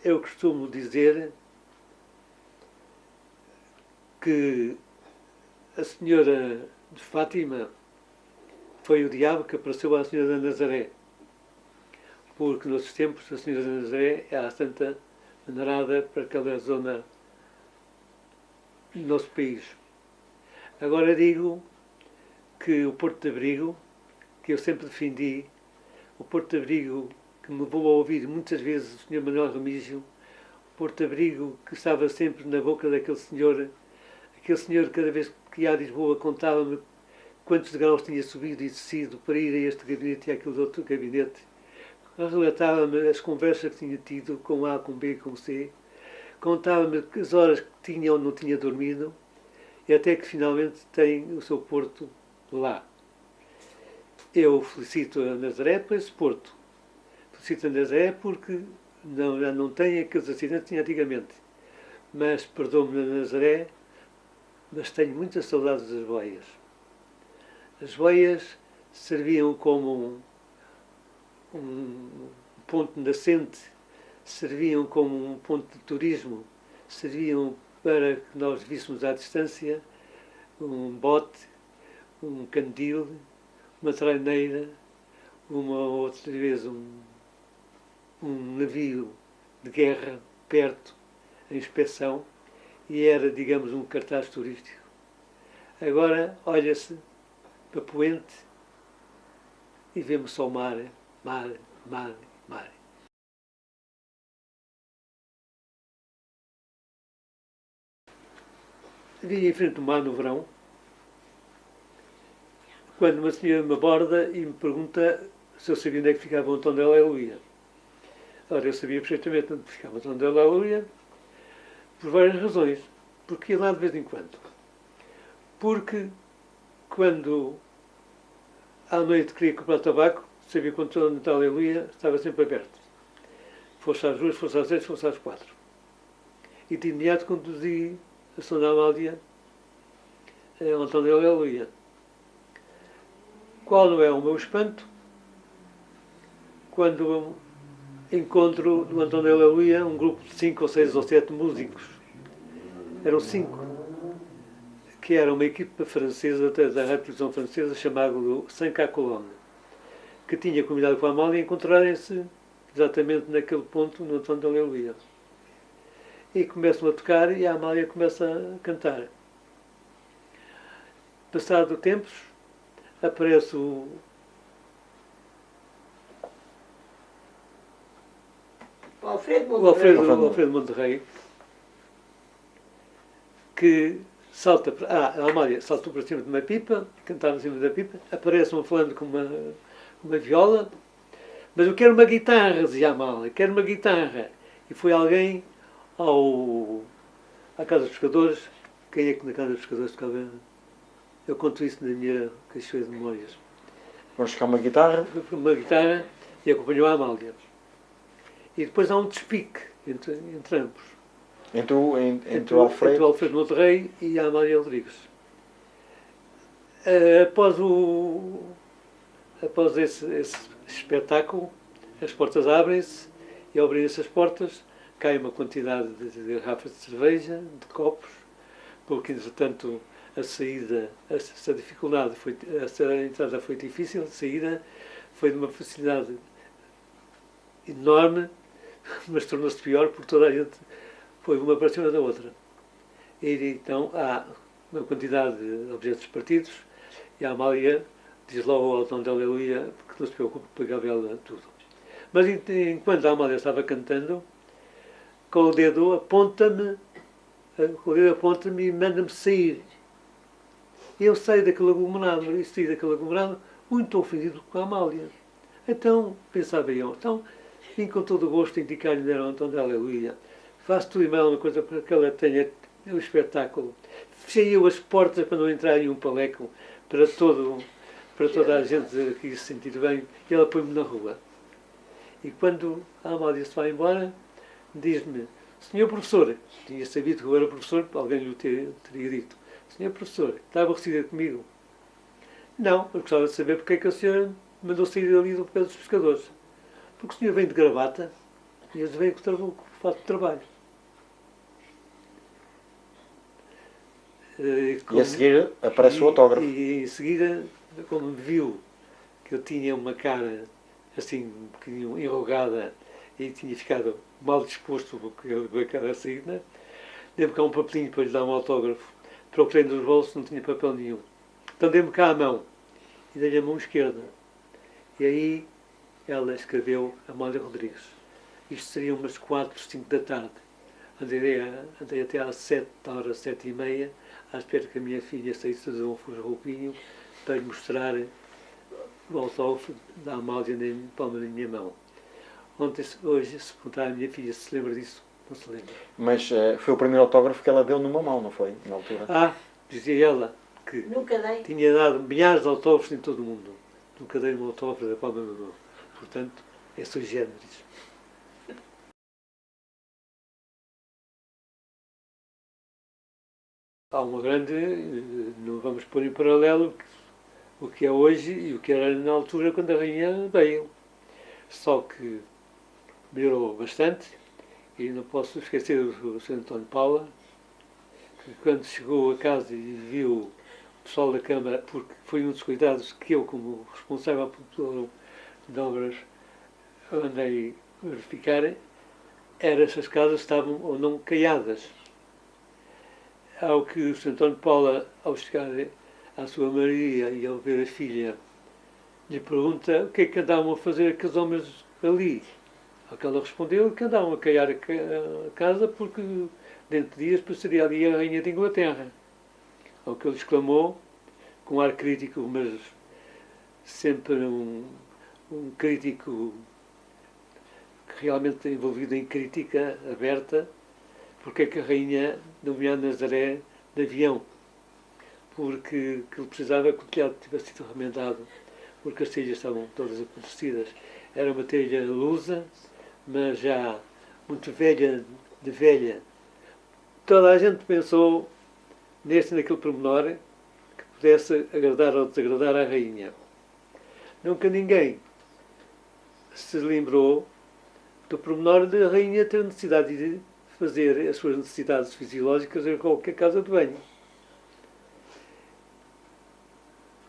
Eu costumo dizer que a Senhora de Fátima foi o diabo que apareceu à Senhora da Nazaré, porque nos tempos a Senhora da Nazaré é a santa venerada para aquela zona do nosso país. Agora digo que o Porto de Abrigo, que eu sempre defendi, o Porto de Abrigo que me levou a ouvir muitas vezes o Sr. Manuel Remígio, o Porto de Abrigo que estava sempre na boca daquele senhor cada vez que ia a Lisboa contava-me quantos degraus tinha subido e descido para ir a este gabinete e àquele outro gabinete. Relatava-me as conversas que tinha tido com A, com B, com C, contava-me as horas que tinha ou não tinha dormido, e até que finalmente tem o seu Porto lá. Eu felicito a Nazaré por esse Porto. Felicito a Nazaré porque já não tem aqueles acidentes que tinha antigamente. Mas perdoo-me na Nazaré, mas tenho muitas saudades das boias. As boias serviam como um ponto nascente, serviam como um ponto de turismo, serviam para que nós víssemos à distância um bote, um candil, uma traineira, uma outra vez um navio de guerra perto, em inspeção, e era, digamos, um cartaz turístico. Agora olha-se para Poente e vemos só mar, mar, mar, mar. Vim em frente ao mar no verão, quando uma senhora me aborda e me pergunta se eu sabia onde é que ficava o Antão de Aleluia. Ora, eu sabia perfeitamente onde ficava o Antão de Aleluia, por várias razões. Porque ia lá de vez em quando. Porque quando à noite queria comprar tabaco, sabia que o Antão de Aleluia estava sempre aberto. Fosse às 2, fosse às 10, fosse às 4. E de imediato conduzi a Sra. Amália ao Antão de Aleluia. Qual não é o meu espanto quando encontro no Antão de Aleluia um grupo de 5 ou 6 ou 7 músicos. Eram 5, que era uma equipa francesa da rádio televisão francesa chamada 5 à Colonne, que tinha combinado com a Amália encontrarem-se exatamente naquele ponto no Antão de Aleluia. E começam a tocar e a Amália começa a cantar. Passado tempos, aparece o Alfredo Monterrey, que salta a Amália saltou para cima de uma pipa, cantava em cima da pipa, aparece um falando com uma viola, mas eu quero uma guitarra, dizia a Amália, quero uma guitarra. E foi alguém à Casa dos Pescadores. Quem é que na Casa dos Pescadores tocava? Eu conto isso na minha caixinha de memórias. Vamos buscar uma guitarra? Uma guitarra e acompanhou a Amália. E depois há um despique entre ambos. Entre o Alfredo Monterrey e a Amália Rodrigues. Após esse espetáculo, as portas abrem-se e ao abrirem-se as portas cai uma quantidade de garrafas de cerveja, de copos, porque entretanto essa dificuldade a entrada foi difícil, a saída foi de uma facilidade enorme, mas tornou-se pior porque toda a gente foi uma para cima da outra. E então há uma quantidade de objetos partidos e a Amália diz logo ao Antão de Aleluia porque não se preocupe, pagava ela tudo. Mas enquanto a Amália estava cantando, com o dedo aponta-me e manda-me sair. E eu saio daquele aglomerado muito ofendido com a Amália. Então, pensava eu, vim com todo o gosto indicar-lhe ao Antão de Aleluia. Faço tudo e mais uma coisa para que ela tenha o espetáculo. Fechei eu as portas para não entrar em um paleco para toda a gente aqui se sentir bem, e ela põe-me na rua. E quando a Amália se vai embora, diz-me: senhor professor, tinha sabido que eu era professor, alguém lhe teria dito: senhor professor, está aborrecida comigo? Não, eu gostava de saber porque é que a senhora mandou sair ali do pé dos pescadores. Porque o senhor vem de gravata? E eles veem que eu faço trabalho. E a seguir aparece o autógrafo. E em seguida, como viu que eu tinha uma cara assim, um bocadinho enrugada e tinha ficado mal disposto com a cara saída, deu-me cá um papelinho para lhe dar um autógrafo. Procurei nos bolsos, não tinha papel nenhum. Então dei-me cá a mão e dei-lhe a mão esquerda. E aí ela escreveu Amália Rodrigues. Isto seria umas 4, 5 da tarde. Andei até às 7 horas, 7 e meia, à espera que a minha filha saísse de um roupinho para lhe mostrar o autógrafo da Amália na palma da minha mão. Hoje, se perguntar à minha filha se se lembra disso, não se lembra. Mas foi o primeiro autógrafo que ela deu numa mão, não foi? Na altura. Ah, dizia ela que tinha dado milhares de autógrafos em todo o mundo. Nunca dei um autógrafo da palma da mão. Portanto, é sui generis. Há uma grande, não vamos pôr em paralelo o que é hoje e o que era na altura quando a rainha veio. Só que melhorou bastante e não posso esquecer o Sr. António Paula, que quando chegou a casa e viu o pessoal da Câmara, porque foi um dos cuidados que eu, como responsável de obras, andei a verificar, era se as casas estavam ou não caiadas. Ao que o Sr. António Paula, ao chegar à sua Maria e ao ver a filha, lhe pergunta o que é que andavam a fazer aqueles homens ali. Ao que ela respondeu que andavam a caiar a casa porque dentro de dias passaria ali a Rainha de Inglaterra. Ao que ele exclamou, com um ar crítico, mas sempre um crítico realmente envolvido em crítica aberta, porque é que a rainha não vinha a Nazaré de avião? Porque ele precisava que o telhado tivesse sido remendado, porque as telhas estavam todas apodrecidas. Era uma telha lusa, mas já muito velha, de velha. Toda a gente pensou neste e naquele pormenor que pudesse agradar ou desagradar à rainha. Nunca ninguém se lembrou do pormenor da rainha ter necessidade de fazer as suas necessidades fisiológicas em qualquer casa de banho.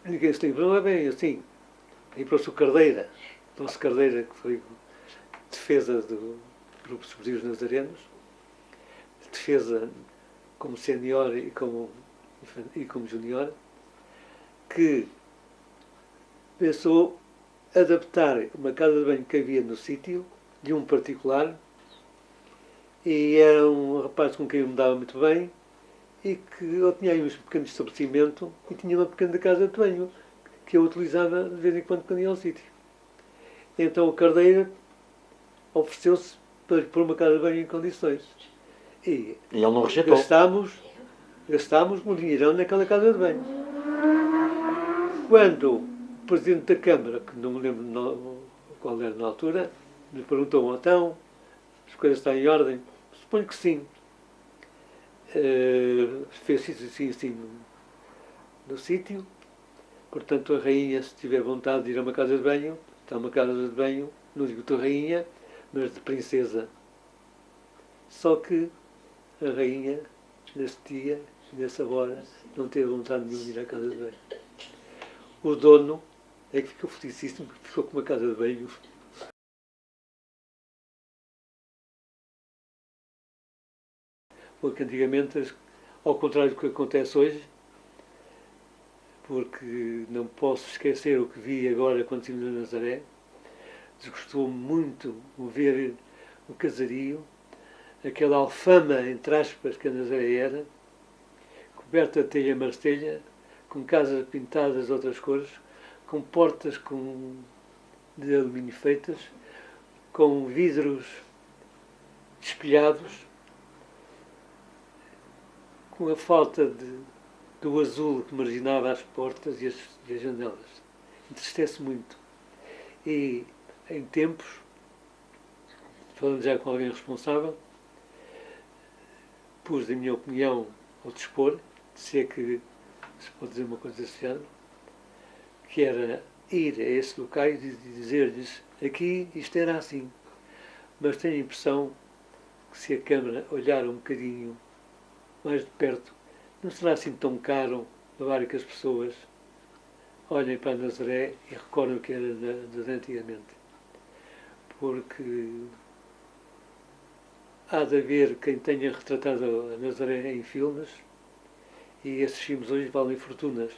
Ninguém se lembrou, não é bem assim. Lembrou-se o Cardeira, Dom-se Cardeira, que foi defesa do Grupo Subsídios Nazarenos, defesa como senior e como junior, que pensou adaptar uma casa de banho que havia no sítio, de um particular, e era um rapaz com quem eu me dava muito bem, e que eu tinha aí um pequeno estabelecimento e tinha uma pequena casa de banho, que eu utilizava de vez em quando ia ao sítio. Então o Cardeira ofereceu-se para lhe pôr uma casa de banho em condições. E ele não rejeitou. Gastámos um dinheirão naquela casa de banho. Quando o Presidente da Câmara, que não me lembro qual era na altura, me perguntou, então, as coisas estão em ordem? Suponho que sim. Fez isso assim no sítio. Portanto, a rainha, se tiver vontade de ir a uma casa de banho, está uma casa de banho, não digo de rainha, mas de princesa. Só que a rainha, nesse dia, nessa hora, não teve vontade nenhuma de ir à casa de banho. O dono é que ficou felicíssimo, porque ficou com uma casa de banho. Porque antigamente, ao contrário do que acontece hoje, porque não posso esquecer o que vi agora quando estive na Nazaré, desgostou-me muito ver o casario, aquela alfama, entre aspas, que a Nazaré era, coberta de telha martelha, com casas pintadas de outras cores, com portas de alumínio feitas, com vidros espelhados, com a falta do azul que marginava as portas e as janelas. Entristece muito. E, em tempos, falando já com alguém responsável, pus a minha opinião ao dispor, se é que se pode dizer uma coisa desse género, que era ir a esses locais e dizer-lhes aqui isto era assim. mas tenho a impressão que se a Câmara olhar um bocadinho mais de perto, não será assim tão caro levar que as pessoas olhem para a Nazaré e recordem o que era de antigamente. Porque há de haver quem tenha retratado a Nazaré em filmes e esses filmes hoje valem fortunas.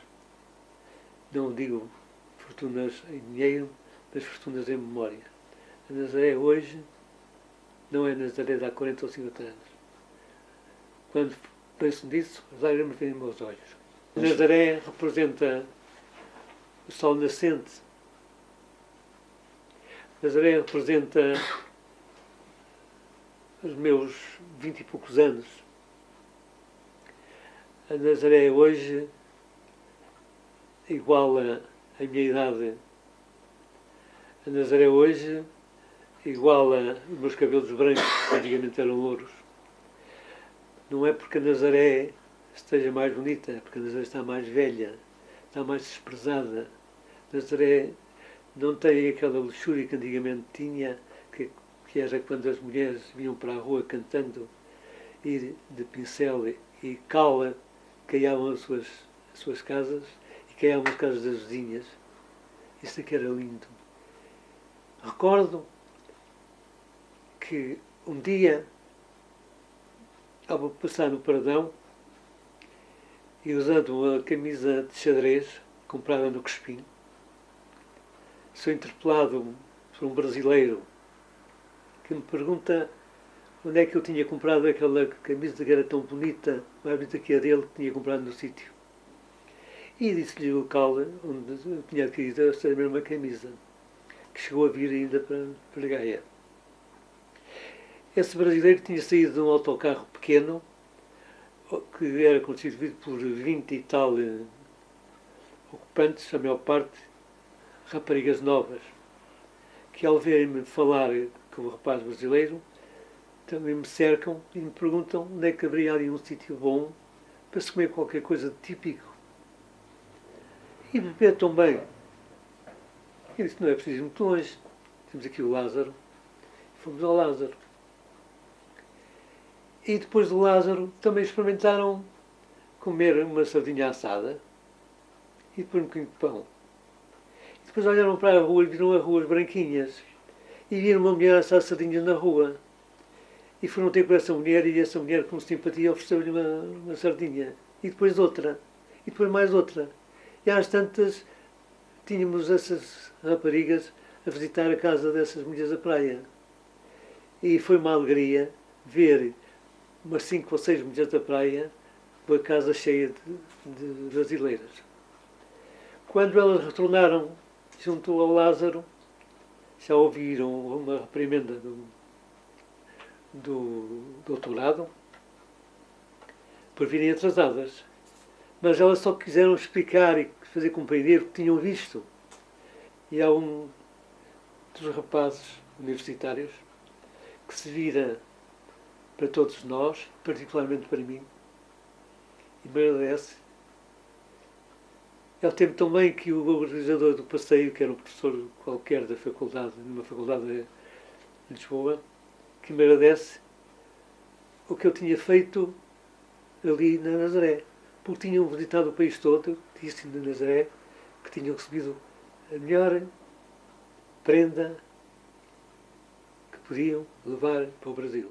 Não digo fortunas em dinheiro, mas fortunas em memória. A Nazaré hoje não é a Nazaré de há 40 ou 50 anos. Quando penso nisso, as lágrimas vêm aos meus olhos. A Nazaré representa o sol nascente. A Nazaré representa os meus 20 e poucos anos. A Nazaré hoje iguala a minha idade. A Nazaré hoje iguala os meus cabelos brancos, que antigamente eram louros. Não é porque a Nazaré esteja mais bonita, é porque a Nazaré está mais velha, está mais desprezada. A Nazaré não tem aquela luxúria que antigamente tinha, que era quando as mulheres vinham para a rua cantando e de pincel e cala caiavam as suas casas e caiavam as casas das vizinhas. Isso aqui era lindo. Recordo que um dia, ao passar no Paradão e usando uma camisa de xadrez comprada no Crespim, sou interpelado por um brasileiro que me pergunta onde é que eu tinha comprado aquela camisa que era tão bonita, mais bonita que a dele, que tinha comprado no sítio. E disse-lhe o local onde eu tinha adquirido essa mesma camisa, que chegou a vir ainda para Gaia. Esse brasileiro tinha saído de um autocarro pequeno, que era constituído por 20 e tal ocupantes, a maior parte raparigas novas, que ao verem-me falar com o rapaz brasileiro, também me cercam e me perguntam onde é que haveria ali um sítio bom para se comer qualquer coisa de típico. E beber tão bem. Eu disse, não é preciso ir muito longe. Temos aqui o Lázaro. Fomos ao Lázaro. E depois do Lázaro também experimentaram comer uma sardinha assada e depois um bocadinho de pão. E depois olharam para a rua e viram as ruas branquinhas. E viram uma mulher assar sardinhas na rua. E foram ter com essa mulher e essa mulher, com simpatia, ofereceu-lhe uma sardinha. E depois outra. E depois mais outra. E às tantas tínhamos essas raparigas a visitar a casa dessas mulheres da praia. E foi uma alegria ver umas 5 ou 6 mulheres da praia com a casa cheia de brasileiras. Quando elas retornaram junto ao Lázaro, já ouviram uma reprimenda do doutorado por virem atrasadas. Mas elas só quiseram explicar e fazer compreender o que tinham visto. E há um dos rapazes universitários que se vira para todos nós, particularmente para mim, e me agradece. Ele teve tão bem que o organizador do passeio, que era um professor qualquer da faculdade, numa faculdade de Lisboa, que me agradece o que eu tinha feito ali na Nazaré. Porque tinham visitado o país todo, disse na Nazaré, que tinham recebido a melhor prenda que podiam levar para o Brasil.